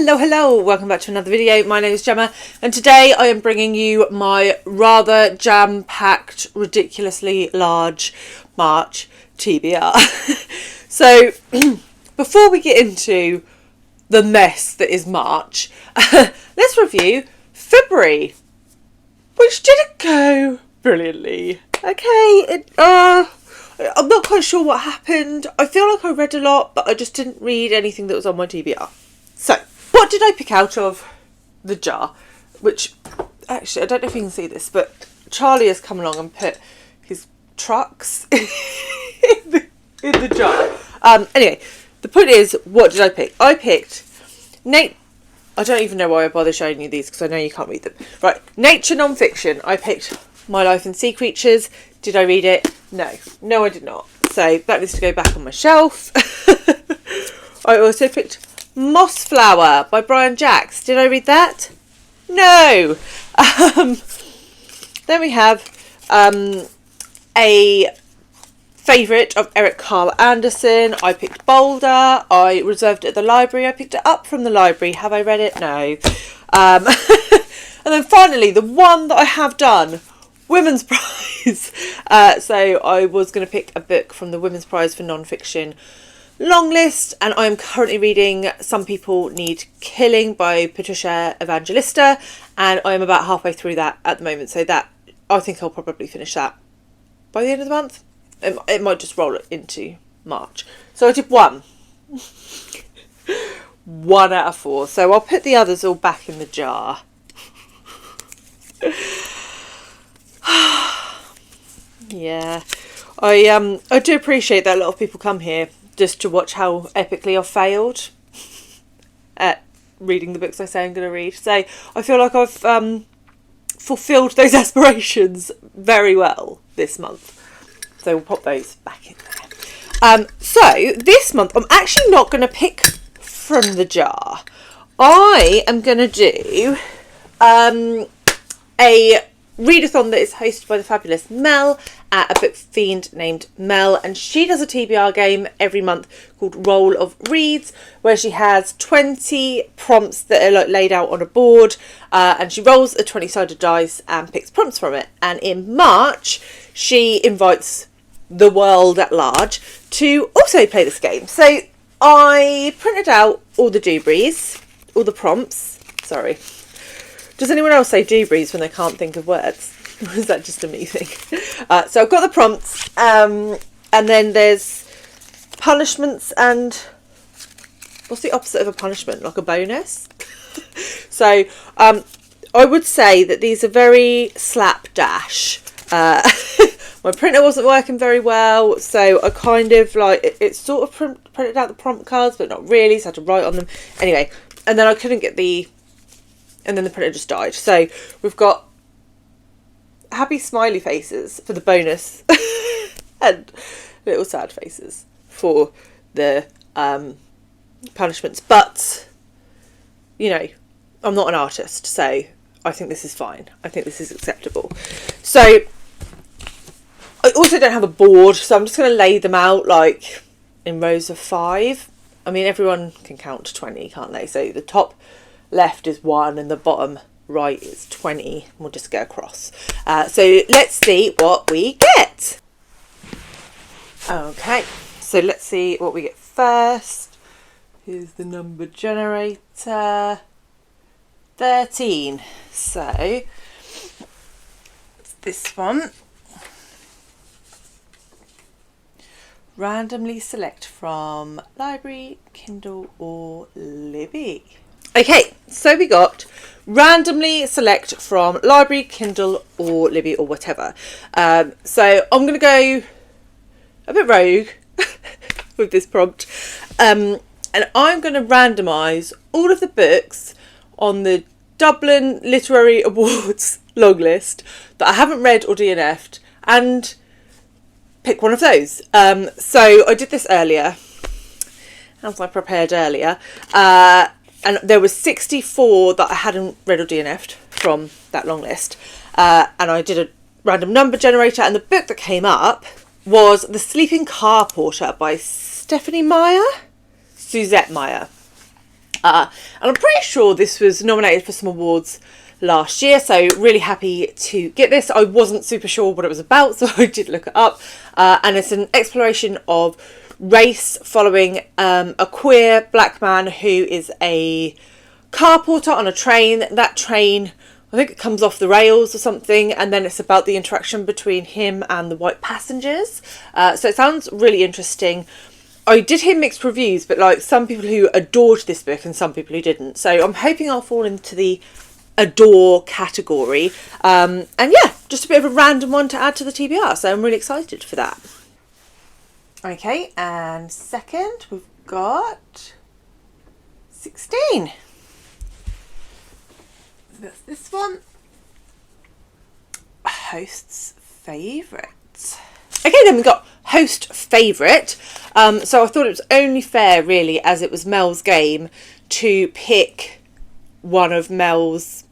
Hello, welcome back to another video. My name is Gemma and today I am bringing you my rather jam-packed, ridiculously large March TBR. So before we get into the mess that is March, let's review February, which didn't go brilliantly. Okay, I'm not quite sure what happened. I feel like I read a lot, but I just didn't read anything that was on my TBR. So, what did I pick out of the jar? Which, actually, I don't know if you can see this, but Charlie has come along and put his trucks in the jar. Anyway, the point is, what did I pick? I picked I don't even know why I bother showing you these because I know you can't read them. Right, nature non-fiction. I picked My Life in Sea Creatures. Did I read it? No, I did not. So that needs to go back on my shelf. I also picked Mossflower by Jaques. Did I read that? No. Then we have a favourite of Eric Carl Anderson. I picked Boulder. I reserved it at the library. I picked it up from the library. Have I read it? No. And then finally, the one that I have done, Women's Prize. So I was going to pick a book from the Women's Prize for Non-Fiction long list, and I am currently reading Some People Need Killing by Patricia Evangelista, and I am about halfway through that at the moment, so that I think I'll probably finish that by the end of the month. It might just roll it into March. So I did one. 1 out of 4. So I'll put the others all back in the jar. Yeah, I do appreciate that a lot of people come here just to watch how epically I've failed at reading the books I say I'm going to read. So I feel like I've fulfilled those aspirations very well this month. So we'll pop those back in there. So this month I'm actually not going to pick from the jar. I am going to do a readathon that is hosted by the fabulous Mel at a book fiend named Mel, and she does a TBR game every month called Roll of Reads, where she has 20 prompts that are like laid out on a board, and she rolls a 20-sided dice and picks prompts from it. And in March she invites the world at large to also play this game. So I printed out all the doobries, all the prompts. Sorry. Does anyone else say doobries when they can't think of words? Or is that just a me thing? So I've got the prompts, and then there's punishments and... what's the opposite of a punishment? Like a bonus? So I would say that these are very slapdash. My printer wasn't working very well, so I kind of like... it sort of printed out the prompt cards, but not really, so I had to write on them. Anyway, and then I couldn't get the... and then the printer just died. So we've got happy smiley faces for the bonus and little sad faces for the punishments. But, you know, I'm not an artist, so I think this is fine. I think this is acceptable. So I also don't have a board, so I'm just going to lay them out like in rows of 5. I mean, everyone can count to 20, can't they? So the top left is 1 and the bottom right is 20. We'll just go across. So let's see what we get. Okay, so let's see what we get first. Here's the number generator. 13. So it's this one. Randomly select from library, Kindle or Libby. Okay, so we got randomly select from library, Kindle or Libby or whatever. So I'm going to go a bit rogue with this prompt. And I'm going to randomise all of the books on the Dublin Literary Awards long list that I haven't read or DNF'd and pick one of those. So I did this earlier, as I prepared earlier. And there was 64 that I hadn't read or DNF'd from that long list. And I did a random number generator, and the book that came up was The Sleeping Car Porter by Stephanie Mayr? Suzette Mayr. And I'm pretty sure this was nominated for some awards last year, so really happy to get this. I wasn't super sure what it was about, so I did look it up. And it's an exploration of race following a queer black man who is a car porter on a train. That train, I think it comes off the rails or something, and then it's about the interaction between him and the white passengers. So it sounds really interesting. I did hear mixed reviews, but like some people who adored this book and some people who didn't. So I'm hoping I'll fall into the adore category. And yeah, just a bit of a random one to add to the TBR. So I'm really excited for that. Okay, and second we've got 16. That's this one. Host's favourite. Okay, then we've got host favourite. So I thought it was only fair, really, as it was Mel's game, to pick one of Mel's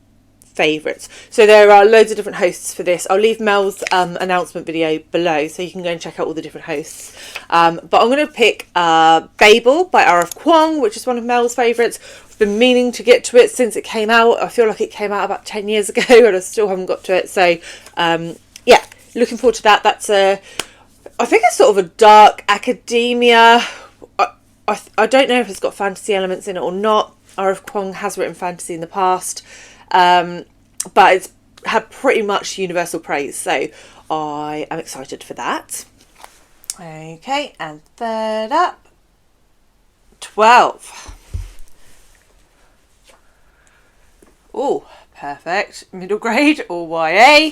favourites. So there are loads of different hosts for this. I'll leave Mel's announcement video below so you can go and check out all the different hosts. But I'm going to pick Babel by RF Kuang, which is one of Mel's favourites. I've been meaning to get to it since it came out. I feel like it came out about 10 years ago and I still haven't got to it. So yeah, looking forward to that. That's I think it's sort of a dark academia. I don't know if it's got fantasy elements in it or not. RF Kuang has written fantasy in the past. But it's had pretty much universal praise, so I am excited for that. Okay, and third up, 12. Oh, perfect. Middle grade or YA.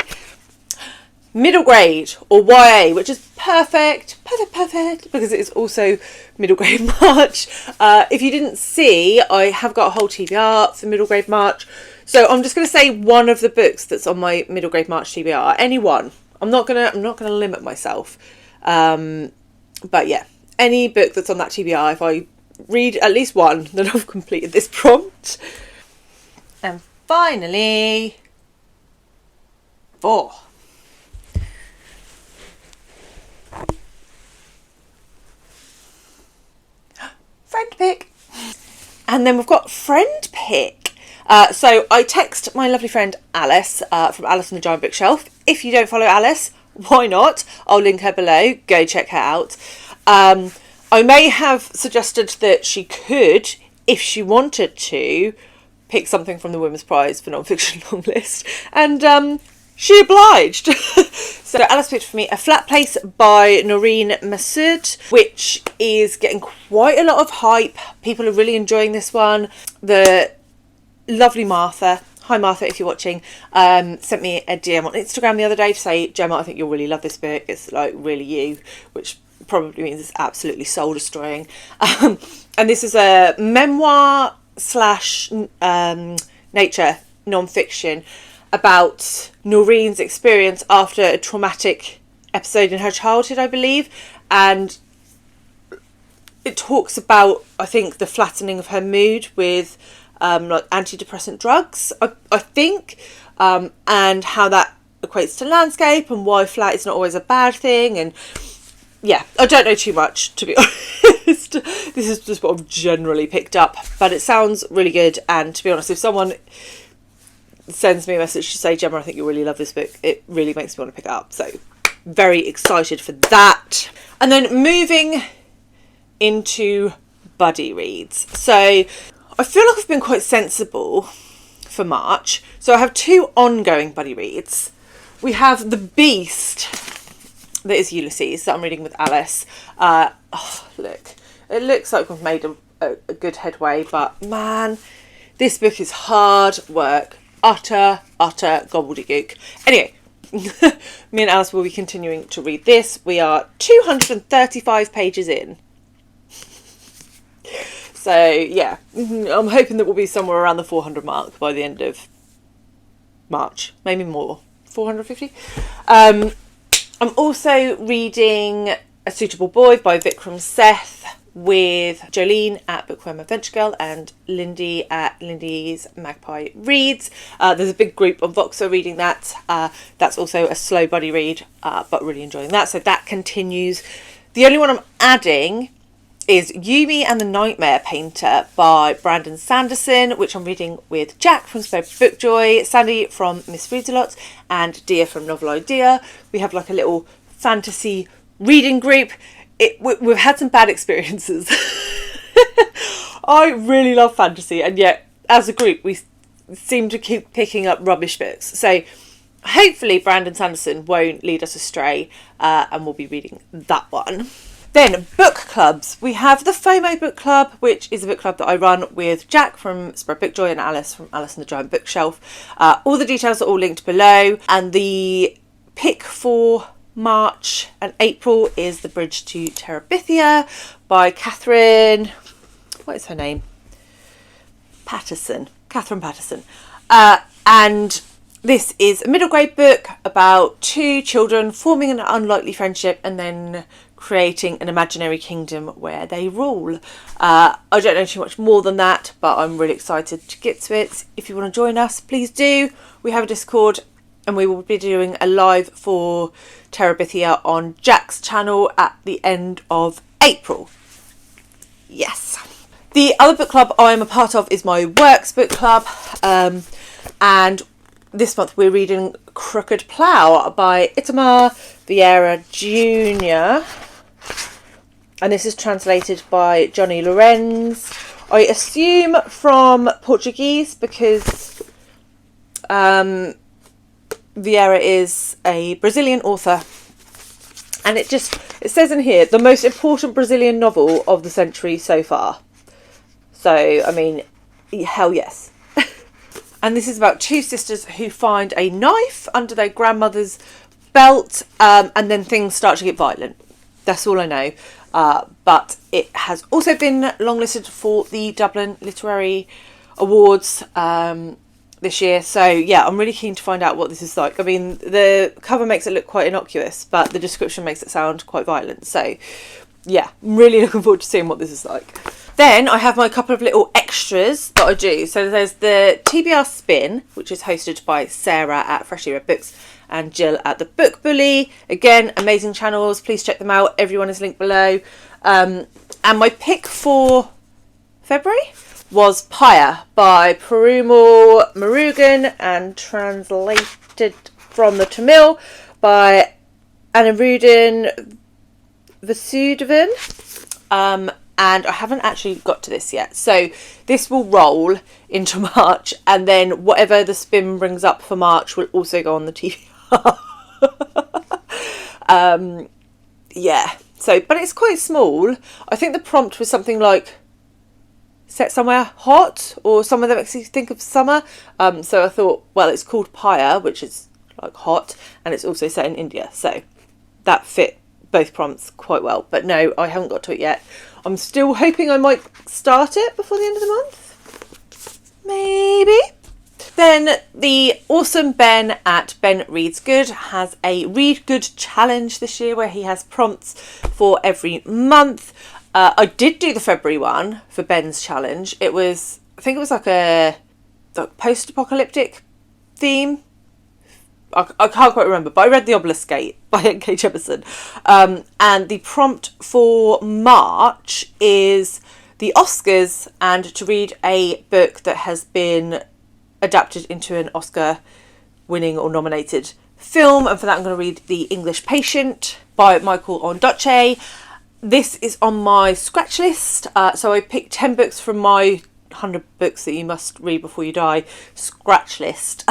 Middle grade or YA, which is perfect, because it is also middle grade March. If you didn't see, I have got a whole TBR for middle grade March. So I'm just going to say one of the books that's on my middle grade March TBR. Any one. I'm not gonna limit myself. But yeah, any book that's on that TBR. If I read at least one, then I've completed this prompt. And finally, 4. Friend pick. And then we've got friend pick. So I text my lovely friend Alice from Alice on the Giant Bookshelf. If you don't follow Alice, why not? I'll link her below. Go check her out. I may have suggested that she could, if she wanted to, pick something from the Women's Prize for Non-Fiction long list. And she obliged. So Alice picked for me A Flat Place by Noreen Masud, which is getting quite a lot of hype. People are really enjoying this one. The lovely Martha, hi Martha if you're watching, sent me a DM on Instagram the other day to say, Gemma, I think you'll really love this book. It's like really you, which probably means it's absolutely soul destroying. And this is a memoir / nature non-fiction about Noreen's experience after a traumatic episode in her childhood, I believe. And it talks about, I think, the flattening of her mood with like antidepressant drugs, I think, and how that equates to landscape and why flat is not always a bad thing. And yeah, I don't know too much, to be honest. This is just what I've generally picked up, but it sounds really good. And to be honest, if someone sends me a message to say, Gemma, I think you'll really love this book, it really makes me want to pick it up. So very excited for that. And then moving into buddy reads. So I feel like I've been quite sensible for March. So I have 2 ongoing buddy reads. We have The Beast, that is Ulysses, that I'm reading with Alice. Look, it looks like we've made a good headway, but man, this book is hard work. Utter gobbledygook. Anyway, me and Alice will be continuing to read this. We are 235 pages in. So yeah, I'm hoping that we'll be somewhere around the 400 mark by the end of March, maybe more, 450. I'm also reading A Suitable Boy by Vikram Seth with Jolene at Bookworm Adventure Girl and Lindy at Lindy's Magpie Reads. There's a big group on Voxer reading that. That's also a slow buddy read, but really enjoying that. So that continues. The only one I'm adding is Yumi and the Nightmare Painter by Brandon Sanderson, which I'm reading with Jack from Spoke Bookjoy, Sandy from Miss Reads a Lot, and Dia from Novel Idea. We have like a little fantasy reading group. We've had some bad experiences. I really love fantasy, and yet as a group we seem to keep picking up rubbish books. So hopefully Brandon Sanderson won't lead us astray, and we'll be reading that one. Then book clubs. We have the FOMO book club, which is a book club that I run with Jack from Spread Bookjoy and Alice from Alice and the Giant Bookshelf. All the details are all linked below, and the pick for March and April is The Bridge to Terabithia by Catherine, what is her name? Catherine Patterson. And this is a middle grade book about two children forming an unlikely friendship and then creating an imaginary kingdom where they rule. I don't know too much more than that, but I'm really excited to get to it. If you want to join us, please do. We have a Discord, and we will be doing a live for Terabithia on Jack's channel at the end of April. Yes. The other book club I'm a part of is my Works book club, and this month we're reading Crooked Plough by Itamar Vieira Jr. And this is translated by Johnny Lorenz. I assume from Portuguese, because Vieira is a Brazilian author. And it says in here, the most important Brazilian novel of the century so far. So, I mean, hell yes. And this is about two sisters who find a knife under their grandmother's belt, and then things start to get violent. That's all I know. But it has also been longlisted for the Dublin Literary Awards this year. So, yeah, I'm really keen to find out what this is like. I mean, the cover makes it look quite innocuous, but the description makes it sound quite violent. So, yeah, I'm really looking forward to seeing what this is like. Then I have my couple of little extras that I do. So there's the TBR Spin, which is hosted by Sarah at Freshly Read Books and Jill at The Book Bully. Again, amazing channels. Please check them out. Everyone is linked below. And my pick for February was Pyre by Perumal Murugan and translated from the Tamil by Anirudin Vasudevan. And I haven't actually got to this yet. So this will roll into March, and then whatever the spin brings up for March will also go on the TBR. Yeah. So, but it's quite small. I think the prompt was something like set somewhere hot, or somewhere that makes you think of summer. So I thought, well, it's called Pyre, which is like hot, and it's also set in India. So that fit both prompts quite well. But no, I haven't got to it yet. I'm still hoping I might start it before the end of the month. Maybe. Then the awesome Ben at Ben Reads Good has a Read Good challenge this year, where he has prompts for every month. I did do the February one for Ben's challenge. I think it was like a post-apocalyptic theme. I can't quite remember, but I read The Obelisk Gate by N.K. Jemisin. And the prompt for March is the Oscars, and to read a book that has been adapted into an Oscar-winning or nominated film. And for that, I'm going to read The English Patient by Michael Ondaatje. This is on my scratch list. So I picked 10 books from my 100 books that you must read before you die scratch list.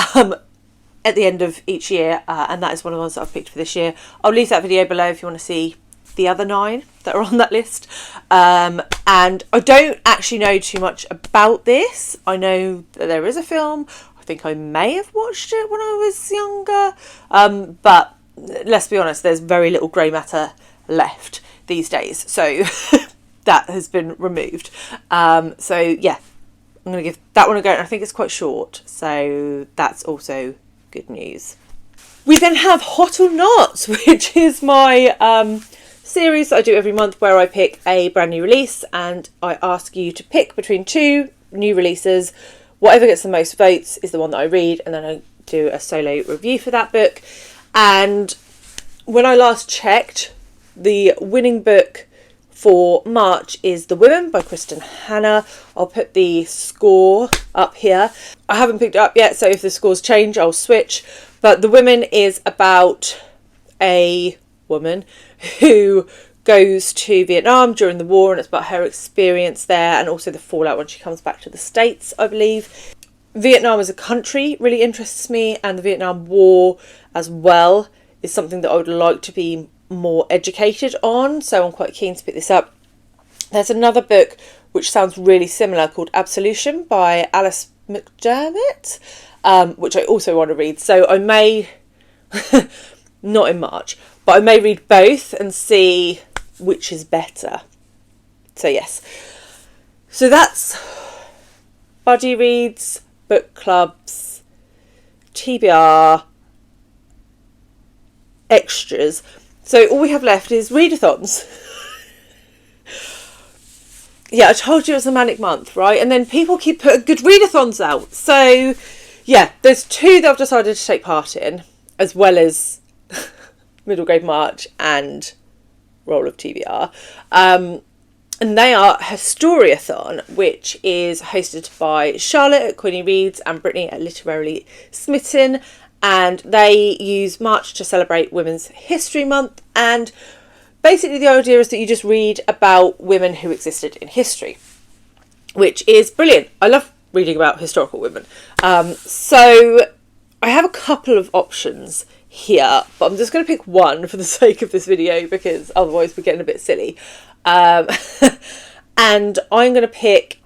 At the end of each year, and that is one of the ones that I've picked for this year. I'll leave that video below if you want to see the other 9 that are on that list. And I don't actually know too much about this. I know that there is a film. I think I may have watched it when I was younger. But let's be honest, there's very little grey matter left these days. So that has been removed. So yeah, I'm going to give that one a go. And I think it's quite short. So that's also good news. We then have Hot or Not, which is my series that I do every month, where I pick a brand new release and I ask you to pick between 2 new releases. Whatever gets the most votes is the one that I read, and then I do a solo review for that book. And when I last checked, the winning book for March is The Women by Kristen Hanna. I'll put the score up here. I haven't picked it up yet, so if the scores change, I'll switch. But The Women is about a woman who goes to Vietnam during the war, and it's about her experience there and also the fallout when she comes back to the States, I believe. Vietnam as a country really interests me, and the Vietnam War as well is something that I would like to be more educated on, so I'm quite keen to pick this up. There's another book which sounds really similar called Absolution by Alice McDermott, which I also want to read, so I may not in March, but I may read both and see which is better. So yes, so that's buddy reads, book clubs, TBR, extras. So all we have left is readathons. Yeah, I told you it was a manic month, right? And then people keep putting good readathons out. So yeah, there's 2 that I've decided to take part in, as well as Middle Grade March and Roll of TBR. And they are Herstoryathon, which is hosted by Charlotte at Queenie Reads and Brittany at Literarily Smitten. And they use March to celebrate Women's History Month. And basically the idea is that you just read about women who existed in history, which is brilliant. I love reading about historical women. So I have a couple of options here, but I'm just going to pick one for the sake of this video because otherwise we're getting a bit silly. And I'm going to pick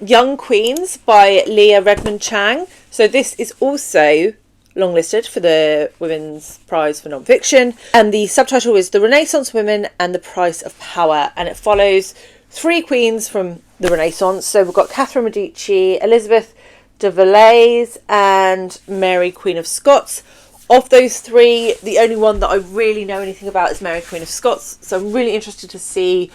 Young Queens by Leah Redmond Chang. So this is also longlisted for the Women's Prize for Non-Fiction, and the subtitle is The Renaissance Women and the Price of Power, and it follows 3 queens from the Renaissance. So we've got Catherine Medici, Elizabeth de Villiers and Mary Queen of Scots. Of those 3, the only one that I really know anything about is Mary Queen of Scots, so I'm really interested to see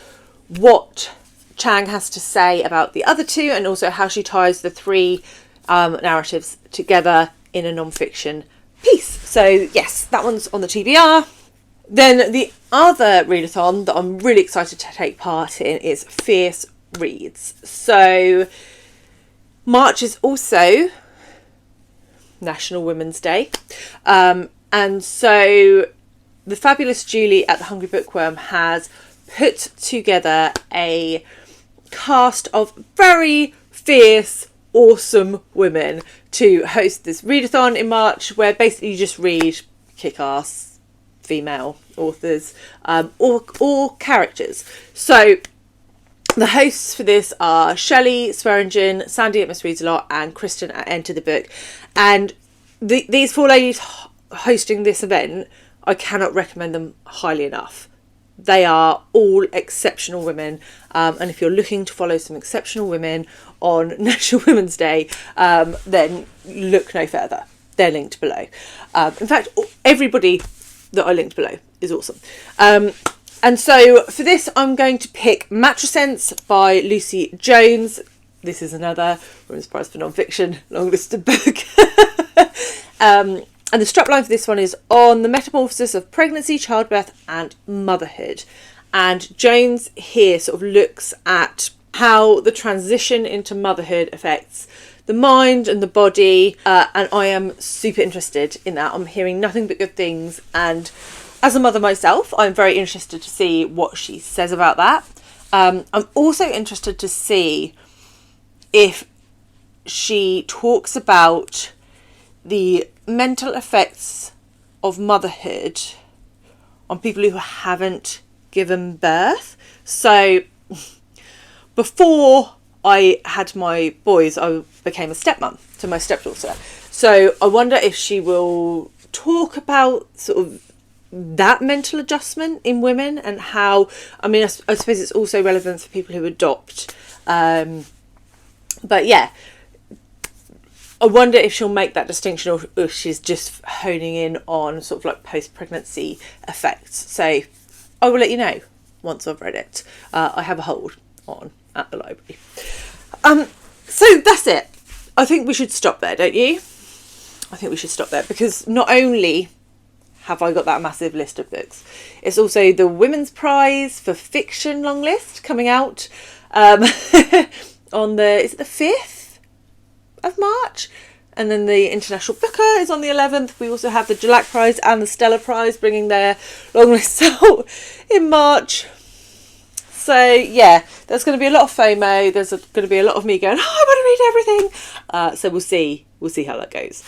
what Chang has to say about the other 2, and also how she ties the 3 narratives together in a non-fiction piece. So yes, that one's on the TBR. Then the other readathon that I'm really excited to take part in is Fierce Reads. So March is also National Women's Day, and so the fabulous Julie at the Hungry Bookworm has put together a cast of very fierce, awesome women to host this readathon in March, where basically you just read kick-ass female authors or characters. So the hosts for this are Shelley Swearingen, Sandy at Miss Reads a Lot, and Kristen at Enter the Book. And these 4 ladies hosting this event, I cannot recommend them highly enough. They are all exceptional women, and if you're looking to follow some exceptional women on National Women's Day, then look no further. They're linked below. In fact, everybody that I linked below is awesome. And so for this, I'm going to pick Matrescence by Lucy Jones. This is another Women's Prize for Non-Fiction long-listed book. And the strapline for this one is on the metamorphosis of pregnancy, childbirth and motherhood. And Jones here sort of looks at how the transition into motherhood affects the mind and the body. And I am super interested in that. I'm hearing nothing but good things. And as a mother myself, I'm very interested to see what she says about that. I'm also interested to see if she talks about the mental effects of motherhood on people who haven't given birth. So before I had my boys, I became a stepmom to my stepdaughter. So I wonder if she will talk about sort of that mental adjustment in women and how, I mean, I suppose it's also relevant for people who adopt. But yeah, I wonder if she'll make that distinction or if she's just honing in on sort of like post-pregnancy effects. So I will let you know once I've read it. I have a hold on at the library. So that's it. I think we should stop there, don't you? I think we should stop there because not only have I got that massive list of books. It's also the Women's Prize for Fiction long list coming out on is it the 5th of March? And then the International Booker is on the 11th. We also have the Jaques Prize and the Stella Prize bringing their long lists out in March. So yeah, there's going to be a lot of FOMO. There's going to be a lot of me going, I want to read everything. So we'll see how that goes.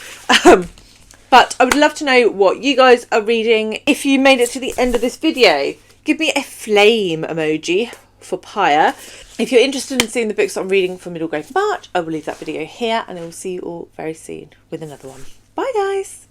But I would love to know what you guys are reading. If you made it to the end of this video, give me a flame emoji for Pyre. If you're interested in seeing the books I'm reading for middle grade March, I will leave that video here, and I will see you all very soon with another one. Bye guys.